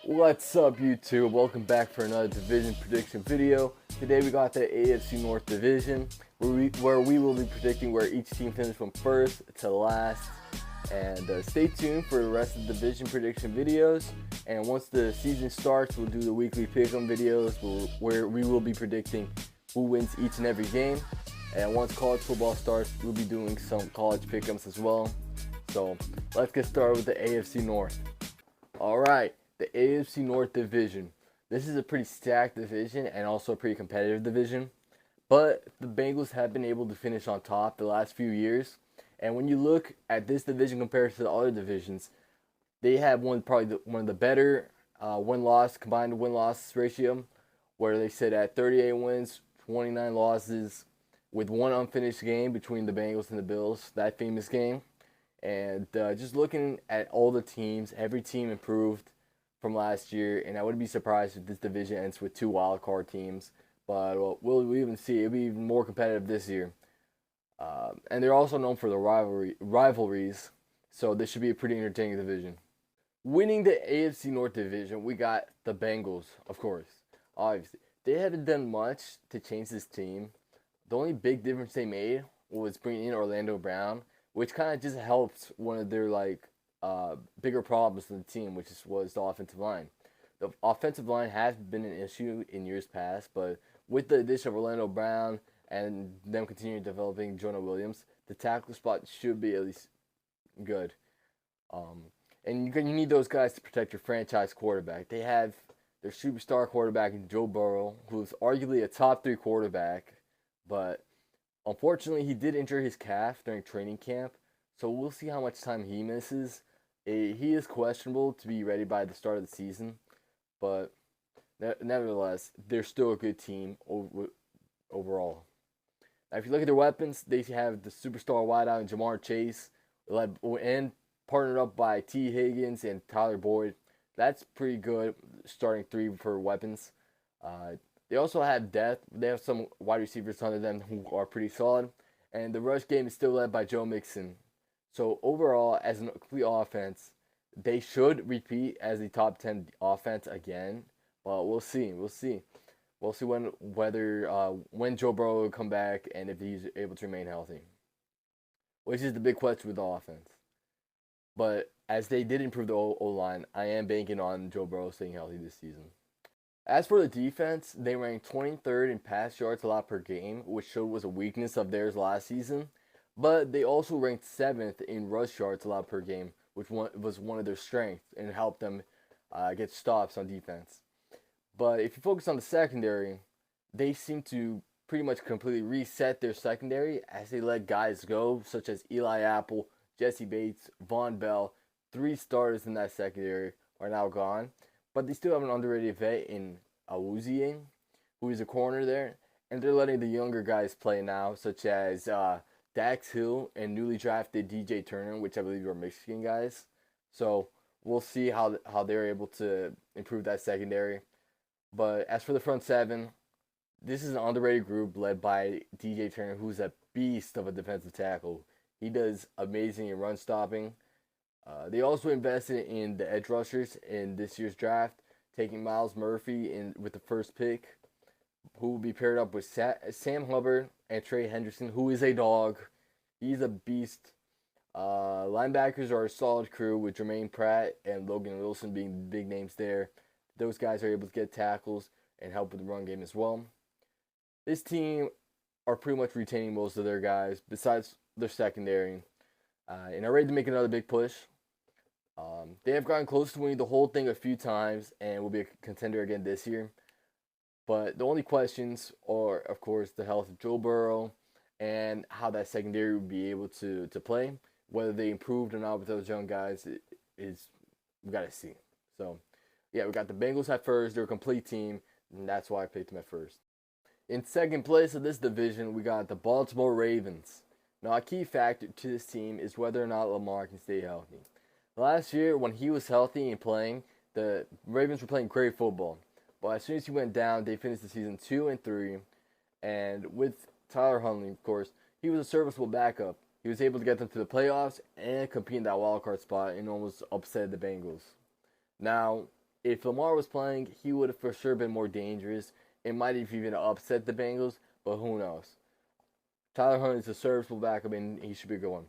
What's up, YouTube? Welcome back for another division prediction video. Today we got the AFC North division where we will be predicting where each team finished from first to last. And stay tuned for the rest of the division prediction videos. And once the season starts, we'll do the weekly pick'em videos where we will be predicting who wins each and every game. And once college football starts, we'll be doing some college pick'ems as well. So let's get started with the AFC North. All right. The AFC North division. This is a pretty stacked division and also a pretty competitive division. But the Bengals have been able to finish on top the last few years. And when you look at this division compared to the other divisions, they have one of the better combined win-loss ratio, where they sit at 38 wins, 29 losses, with one unfinished game between the Bengals and the Bills, that famous game. And just looking at all the teams, every team improved from last year, and I wouldn't be surprised if this division ends with two wildcard teams. But we'll even see. It'll be even more competitive this year. And they're also known for the rivalries, so this should be a pretty entertaining division. Winning the AFC North division, we got the Bengals, of course. Obviously, they haven't done much to change this team. The only big difference they made was bringing in Orlando Brown, which kind of just helped one of their bigger problems in the team, which was the offensive line. The offensive line has been an issue in years past, but with the addition of Orlando Brown and them continuing developing Jonah Williams, the tackle spot should be at least good. And you need those guys to protect your franchise quarterback. They have their superstar quarterback, Joe Burrow, who's arguably a top 3 quarterback, but unfortunately he did injure his calf during training camp, so we'll see how much time he misses. He is questionable to be ready by the start of the season, but nevertheless, they're still a good team overall. Now, if you look at their weapons, they have the superstar wideout in Jamar Chase, and partnered up by T. Higgins and Tyler Boyd. That's pretty good starting 3 for weapons. They also have depth. They have some wide receivers under them who are pretty solid, and the rush game is still led by Joe Mixon. So overall, as a complete offense, they should repeat as a top 10 offense again. But we'll see. We'll see when Joe Burrow will come back and if he's able to remain healthy, which is the big question with the offense. But as they did improve the O-line, I am banking on Joe Burrow staying healthy this season. As for the defense, they ranked 23rd in pass yards allowed per game, which was a weakness of theirs last season. But they also ranked 7th in rush yards allowed per game, which was one of their strengths and helped them get stops on defense. But if you focus on the secondary, they seem to pretty much completely reset their secondary as they let guys go, such as Eli Apple, Jesse Bates, Von Bell. 3 starters in that secondary are now gone. But they still have an underrated vet in Awuzie, who is a corner there. And they're letting the younger guys play now, such as Dax Hill and newly drafted DJ Turner, which I believe are Michigan guys. So we'll see how they're able to improve that secondary. But as for the front 7, this is an underrated group led by DJ Turner, who's a beast of a defensive tackle. He does amazing in run stopping. They also invested in the edge rushers in this year's draft, taking Myles Murphy with the first pick, who will be paired up with Sam Hubbard and Trey Henderson, who is a dog. He's a beast. Linebackers are a solid crew with Jermaine Pratt and Logan Wilson being big names there. Those guys are able to get tackles and help with the run game as well. This team are pretty much retaining most of their guys besides their secondary, and are ready to make another big push. They have gotten close to winning the whole thing a few times and will be a contender again this year. But the only questions are, of course, the health of Joe Burrow and how that secondary will be able to play. Whether they improved or not with those young guys we got to see. So, yeah, we got the Bengals at first. They're a complete team, and that's why I picked them at first. In second place of this division, we got the Baltimore Ravens. Now, a key factor to this team is whether or not Lamar can stay healthy. Last year, when he was healthy and playing, the Ravens were playing great football. But as soon as he went down, they finished the season 2-3. And with Tyler Huntley, of course, he was a serviceable backup. He was able to get them to the playoffs and compete in that wild card spot and almost upset the Bengals. Now, if Lamar was playing, he would have for sure been more dangerous. It might have even upset the Bengals, but who knows? Tyler Hunt is a serviceable backup, and he should be a good one.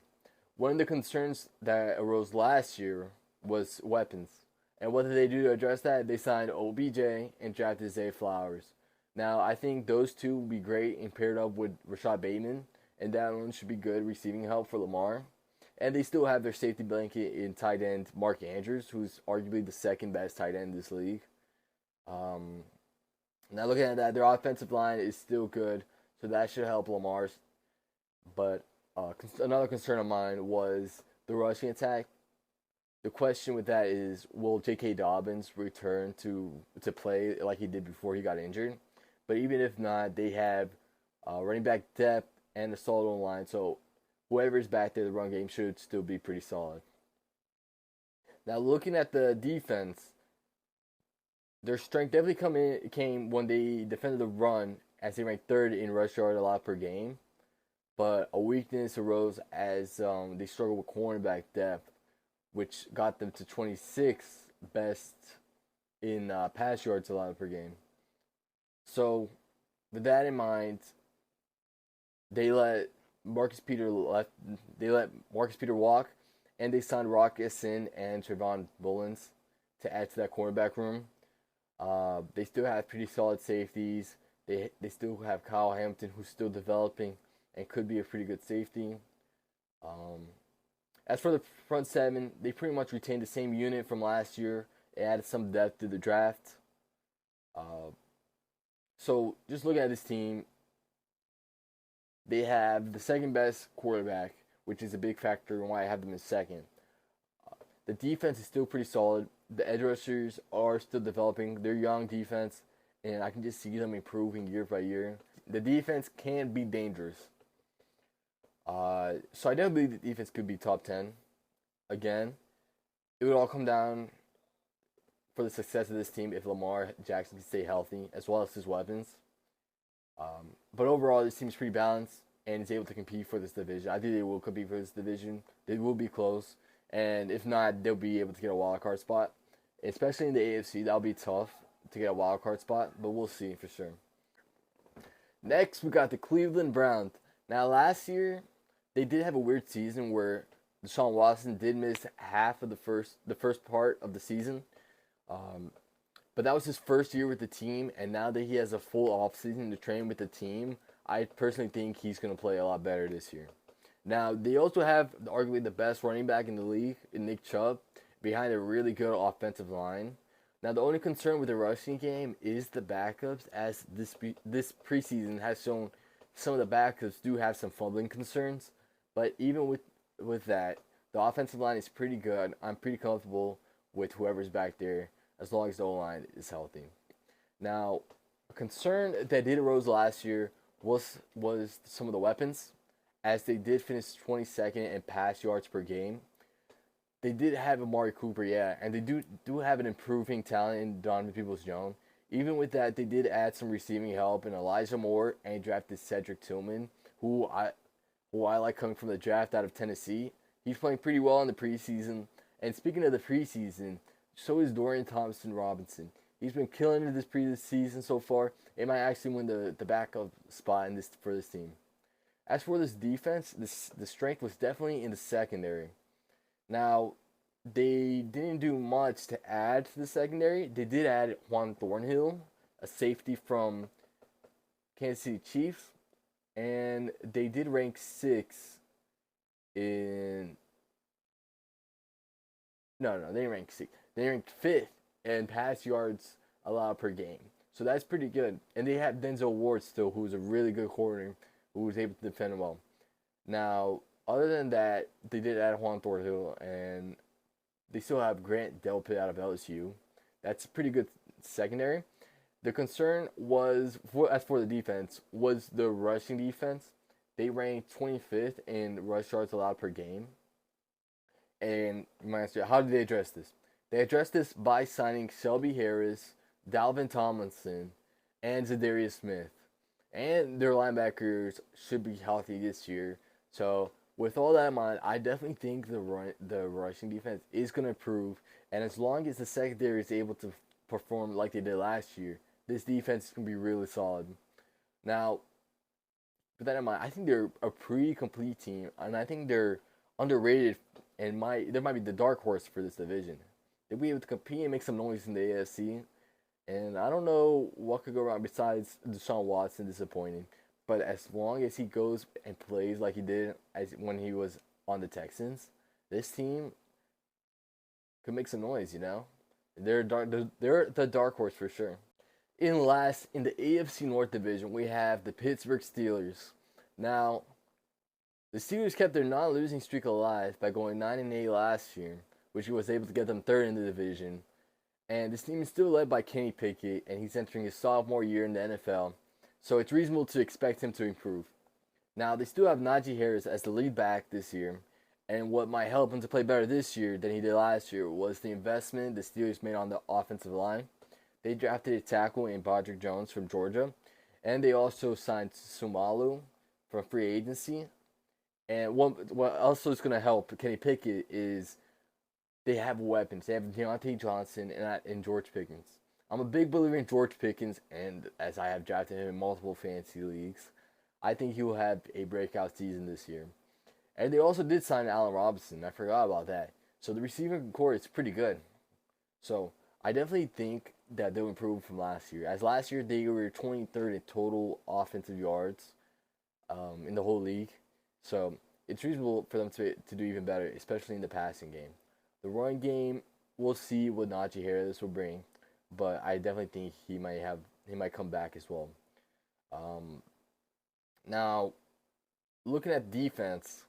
One of the concerns that arose last year was weapons. And what did they do to address that? They signed OBJ and drafted Zay Flowers. Now, I think those two will be great and paired up with Rashad Bateman, and that one should be good receiving help for Lamar. And they still have their safety blanket in tight end Mark Andrews, who's arguably the second best tight end in this league. Now, looking at that, their offensive line is still good, so that should help Lamar's. But another concern of mine was the rushing attack. The question with that is, will J.K. Dobbins return to play like he did before he got injured? But even if not, they have running back depth and a solid line, so whoever's back there, the run game should still be pretty solid. Now, looking at the defense, their strength definitely came when they defended the run, as they ranked third in rush yard allowed per game. But a weakness arose as they struggled with cornerback depth, which got them to 26th best in pass yards allowed per game. So, with that in mind, they let Marcus Peter walk, and they signed Rock Ya-Sin and Trayvon Mullins to add to that cornerback room. They still have pretty solid safeties. They still have Kyle Hamilton, who's still developing and could be a pretty good safety. As for the front seven, they pretty much retained the same unit from last year. They added some depth to the draft. So just looking at this team, they have the second best quarterback, which is a big factor in why I have them in second. The defense is still pretty solid. The edge rushers are still developing. They're young defense, and I can just see them improving year by year. The defense can be dangerous. So I definitely believe the defense could be top 10. Again, it would all come down for the success of this team if Lamar Jackson can stay healthy, as well as his weapons. But overall, this team's pretty balanced and is able to compete for this division. I think they will compete for this division. They will be close. And if not, they'll be able to get a wild card spot. Especially in the AFC, that'll be tough to get a wild card spot, but we'll see for sure. Next, we got the Cleveland Browns. Now, last year, they did have a weird season where Deshaun Watson did miss half of the first part of the season. But that was his first year with the team, and now that he has a full offseason to train with the team, I personally think he's going to play a lot better this year. Now, they also have arguably the best running back in the league, in Nick Chubb, behind a really good offensive line. Now, the only concern with the rushing game is the backups, as this preseason has shown some of the backups do have some fumbling concerns. But even with that, the offensive line is pretty good. I'm pretty comfortable with whoever's back there, as long as the O-line is healthy. Now, a concern that did arose last year was some of the weapons, as they did finish 22nd in pass yards per game. They did have Amari Cooper, yeah, and they do have an improving talent in Donovan Peoples-Jones. Even with that, they did add some receiving help in Elijah Moore and drafted Cedric Tillman, who I like coming from the draft out of Tennessee. He's playing pretty well in the preseason. And speaking of the preseason, so is Dorian Thompson-Robinson. He's been killing it this preseason so far. It might actually win the backup spot for this team. As for this defense, the strength was definitely in the secondary. Now, they didn't do much to add to the secondary. They did add Juan Thornhill, a safety from Kansas City Chiefs, and they did rank 6th in... No, they didn't rank 6th. They ranked 5th in pass yards allowed per game. So that's pretty good. And they have Denzel Ward still, who's a really good corner, who was able to defend well. Now, other than that, they did add Juan Thornhill, and they still have Grant Delpit out of LSU. That's a pretty good secondary. The concern was, as for the defense, was the rushing defense. They ranked 25th in rush yards allowed per game. And you might ask, how did they address this? They addressed this by signing Shelby Harris, Dalvin Tomlinson, and Zadarius Smith. And their linebackers should be healthy this year. So, with all that in mind, I definitely think the rushing defense is going to improve. And as long as the secondary is able perform like they did last year, this defense is going to be really solid. Now, with that in mind, I think they're a pretty complete team, and I think they're underrated, and there might be the dark horse for this division. They'll be able to compete and make some noise in the AFC, and I don't know what could go wrong besides Deshaun Watson disappointing. But as long as he goes and plays like he did when he was on the Texans, this team could make some noise. They're the dark horse for sure. In last, in the AFC North Division, we have the Pittsburgh Steelers. Now, the Steelers kept their non-losing streak alive by going 9-8 last year, which was able to get them third in the division. And this team is still led by Kenny Pickett, and he's entering his sophomore year in the NFL, so it's reasonable to expect him to improve. Now, they still have Najee Harris as the lead back this year, and what might help him to play better this year than he did last year was the investment the Steelers made on the offensive line. They drafted a tackle in Broderick Jones from Georgia, and they also signed Sumalu from free agency. And what also is going to help Kenny Pickett is they have weapons. They have Deontay Johnson and George Pickens. I'm a big believer in George Pickens, and as I have drafted him in multiple fantasy leagues, I think he will have a breakout season this year. And they also did sign Allen Robinson. I forgot about that. So the receiving core is pretty good. So I definitely think that they'll improve from last year. As last year, they were 23rd in total offensive yards in the whole league. So it's reasonable for them to do even better, especially in the passing game. The running game, we'll see what Najee Harris will bring, but I definitely think he might come back as well. Now, looking at defense,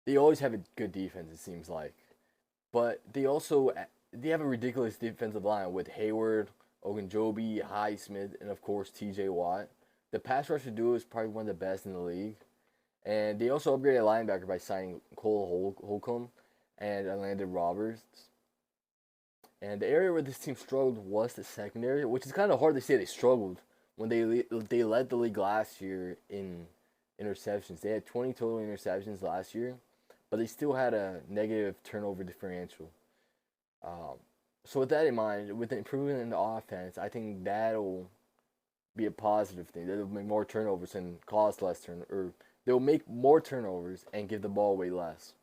they always have a good defense, it seems like. But they have a ridiculous defensive line with Hayward, Ogunjobi, Highsmith, and of course TJ Watt. The pass rusher duo is probably one of the best in the league. And they also upgraded a linebacker by signing Cole Holcomb and Landon Roberts. And the area where this team struggled was the secondary, which is kind of hard to say they struggled when they led the league last year in interceptions. They had 20 total interceptions last year, but they still had a negative turnover differential. So with that in mind, with the improvement in the offense, I think that'll be a positive thing. They'll make more turnovers and cause less or they'll make more turnovers and give the ball away less.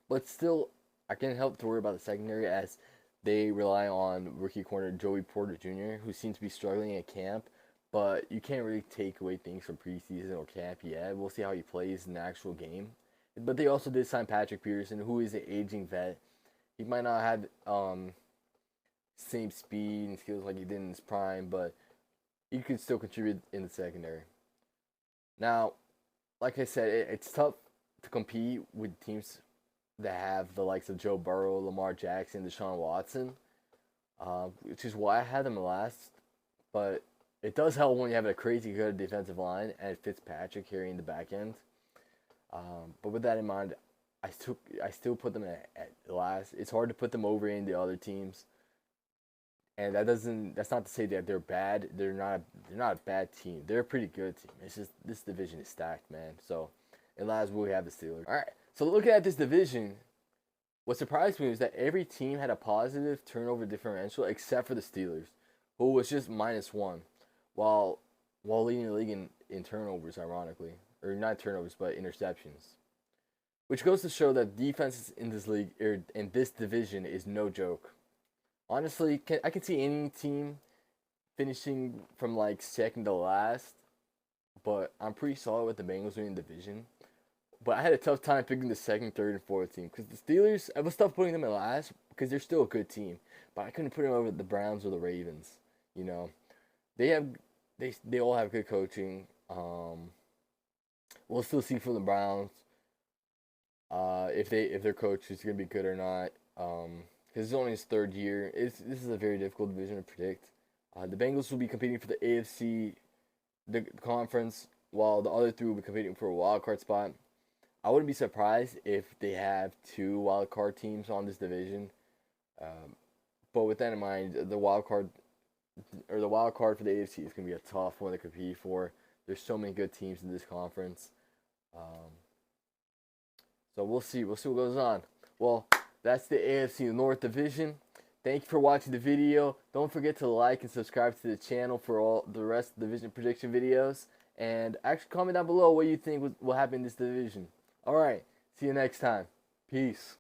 But still, I can't help to worry about the secondary as they rely on rookie corner Joey Porter Jr., who seems to be struggling at camp. But you can't really take away things from preseason or camp yet. We'll see how he plays in the actual game. But they also did sign Patrick Peterson, who is an aging vet. He might not have same speed and skills like he did in his prime, but he could still contribute in the secondary. Now, like I said, it's tough to compete with teams that have the likes of Joe Burrow, Lamar Jackson, Deshaun Watson, which is why I had them last. But it does help when you have a crazy good defensive line and Fitzpatrick carrying the back end. But with that in mind, I still put them at last. It's hard to put them over in the other teams, and that's not to say that they're bad. They're not a bad team. They're a pretty good team. It's just this division is stacked, man. So, and last we have the Steelers. All right. So looking at this division, what surprised me was that every team had a positive turnover differential except for the Steelers, who was just -1, while leading the league in turnovers, ironically, or not turnovers but interceptions. Which goes to show that defenses in this league, or in this division, is no joke. Honestly, I can see any team finishing from like second to last, but I'm pretty solid with the Bengals winning the division. But I had a tough time picking the second, third, and fourth team because the Steelers, I was tough putting them in last because they're still a good team, but I couldn't put them over the Browns or the Ravens. They all have good coaching. We'll still see from the Browns. If their coach is going to be good or not, because it's only his third year. This is a very difficult division to predict. The Bengals will be competing for the AFC, the conference, while the other three will be competing for a wild card spot. I wouldn't be surprised if they have 2 wild card teams on this division. But with that in mind, the wild card for the AFC is going to be a tough one to compete for. There's so many good teams in this conference. So we'll see what goes on. Well, that's the AFC North Division. Thank you for watching the video. Don't forget to like and subscribe to the channel for all the rest of the division prediction videos. And actually comment down below what you think will happen in this division. Alright, see you next time. Peace.